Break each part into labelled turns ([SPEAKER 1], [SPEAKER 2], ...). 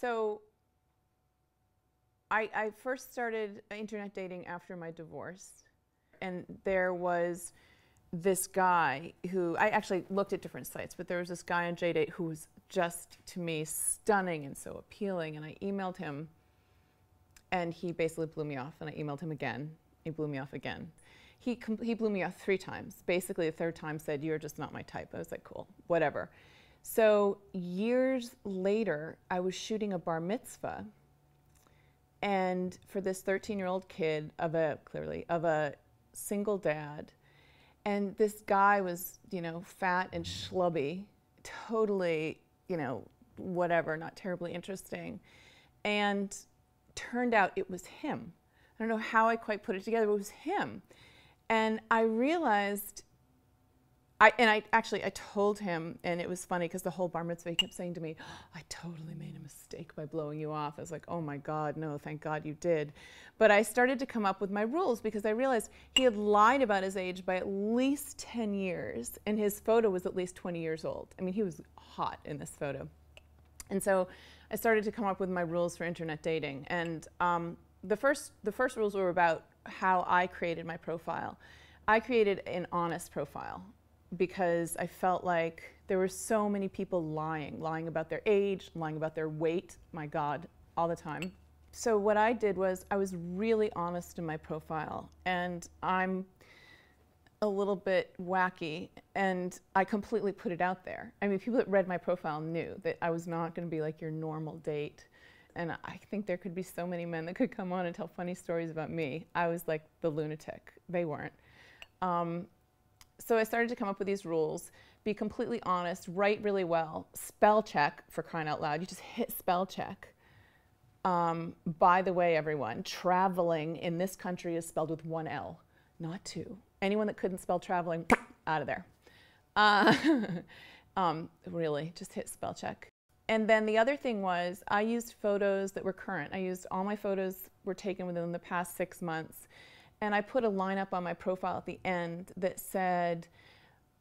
[SPEAKER 1] So I first started internet dating after my divorce. And there was this guy who, I actually looked at different sites, but there was this guy on JDate who was just, to me, stunning and so appealing. And I emailed him, and he basically blew me off. And I emailed him again. He blew me off again. He blew me off 3 times. Basically, the 3rd time said, "You're just not my type." I was like, cool, whatever. So years later, I was shooting a bar mitzvah. And for this 13-year-old kid of a single dad, and this guy was, fat and schlubby, totally, whatever, not terribly interesting. And turned out it was him. I don't know how I quite put it together, but it was him. And I realized, I told him, and it was funny because the whole bar mitzvah, he kept saying to me, "I totally made a mistake by blowing you off." I was like, oh my God, no, thank God you did. But I started to come up with my rules because I realized he had lied about his age by at least 10 years, and his photo was at least 20 years old. I mean, he was hot in this photo. And so I started to come up with my rules for internet dating. And the first rules were about how I created my profile. I created an honest profile, because I felt like there were so many people lying about their age, lying about their weight, my God, all the time. So what I did was I was really honest in my profile, and I'm a little bit wacky, and I completely put it out there. I mean, people that read my profile knew that I was not going to be like your normal date. And I think there could be so many men that could come on and tell funny stories about me. I was like the lunatic. They weren't. So I started to come up with these rules: be completely honest, write really well, spell check, for crying out loud. You just hit spell check. By the way, everyone, traveling in this country is spelled with 1 L, not 2. Anyone that couldn't spell traveling, out of there. Really, just hit spell check. And then the other thing was, I used photos that were current. All my photos were taken within the past 6 months. And I put a line up on my profile at the end that said,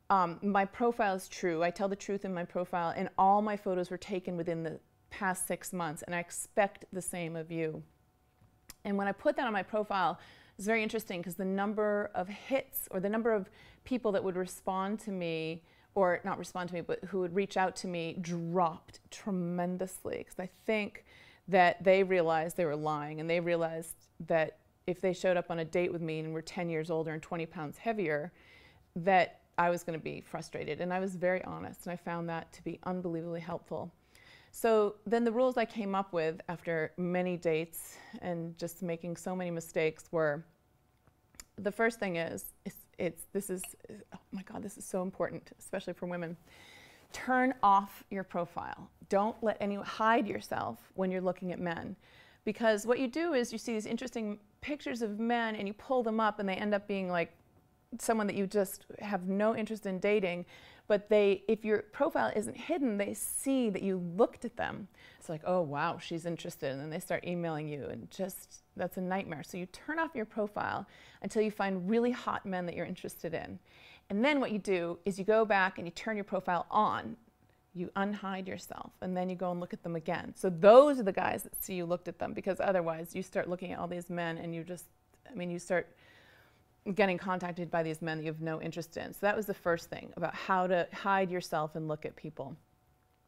[SPEAKER 1] my profile is true. I tell the truth in my profile, and all my photos were taken within the past 6 months, and I expect the same of you. And when I put that on my profile, it's very interesting, because the number of hits, or the number of people that would respond to me, or not respond to me, but who would reach out to me, dropped tremendously. Because I think that they realized they were lying, and they realized that if they showed up on a date with me and were 10 years older and 20 pounds heavier, that I was going to be frustrated. And I was very honest, and I found that to be unbelievably helpful. So then the rules I came up with after many dates and just making so many mistakes were, the first thing is, oh my God, this is so important, especially for women. Turn off your profile. Don't let anyone hide yourself when you're looking at men. Because what you do is you see these interesting pictures of men, and you pull them up, and they end up being like someone that you just have no interest in dating. But if your profile isn't hidden, they see that you looked at them. It's like, oh wow, she's interested, and then they start emailing you, and just, that's a nightmare. So you turn off your profile until you find really hot men that you're interested in. And then what you do is you go back and you turn your profile on. You unhide yourself, and then you go and look at them again. So those are the guys that see you looked at them, because otherwise you start looking at all these men, and you start getting contacted by these men that you have no interest in. So that was the first thing, about how to hide yourself and look at people.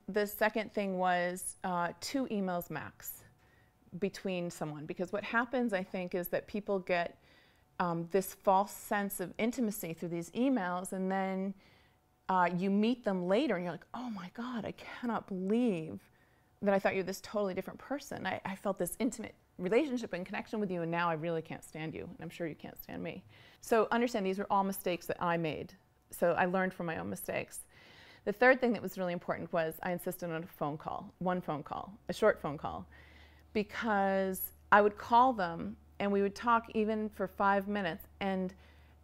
[SPEAKER 1] The second thing was 2 emails max between someone, because what happens, I think, is that people get this false sense of intimacy through these emails, and then you meet them later, and you're like, oh my God, I cannot believe that I thought you were this totally different person. I felt this intimate relationship and connection with you, and now I really can't stand you, and I'm sure you can't stand me. So understand, these were all mistakes that I made. So I learned from my own mistakes. The third thing that was really important was I insisted on a phone call, one phone call, a short phone call, because I would call them, and we would talk even for 5 minutes, and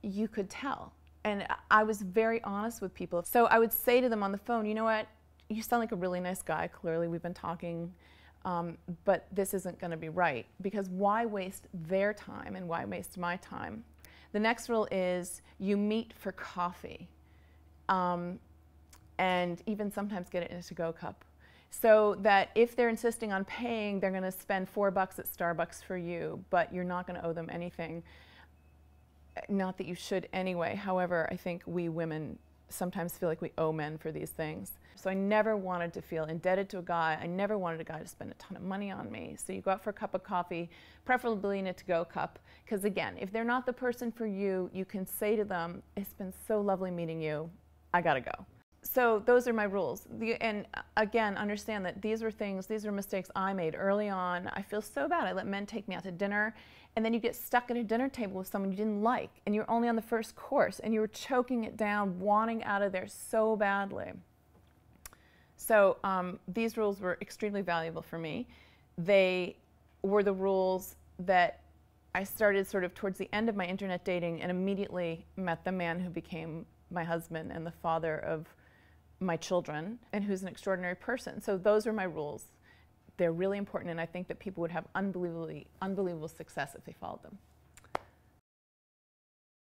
[SPEAKER 1] you could tell. And I was very honest with people. So I would say to them on the phone, you know what, you sound like a really nice guy. Clearly we've been talking, but this isn't going to be right. Because why waste their time, and why waste my time? The next rule is you meet for coffee, and even sometimes get it in a to-go cup. So that if they're insisting on paying, they're going to spend $4 at Starbucks for you, but you're not going to owe them anything. Not that you should anyway. However, I think we women sometimes feel like we owe men for these things. So I never wanted to feel indebted to a guy. I never wanted a guy to spend a ton of money on me. So you go out for a cup of coffee, preferably in a to-go cup, because again, if they're not the person for you, you can say to them, it's been so lovely meeting you, I gotta go. So those are my rules. And again, understand that these are mistakes I made early on. I feel so bad. I let men take me out to dinner, and then you get stuck at a dinner table with someone you didn't like, and you're only on the first course, and you were choking it down, wanting out of there so badly. So these rules were extremely valuable for me. They were the rules that I started sort of towards the end of my internet dating, and immediately met the man who became my husband and the father of my children, and who's an extraordinary person. So those are my rules. They're really important, and I think that people would have unbelievable success if they followed them.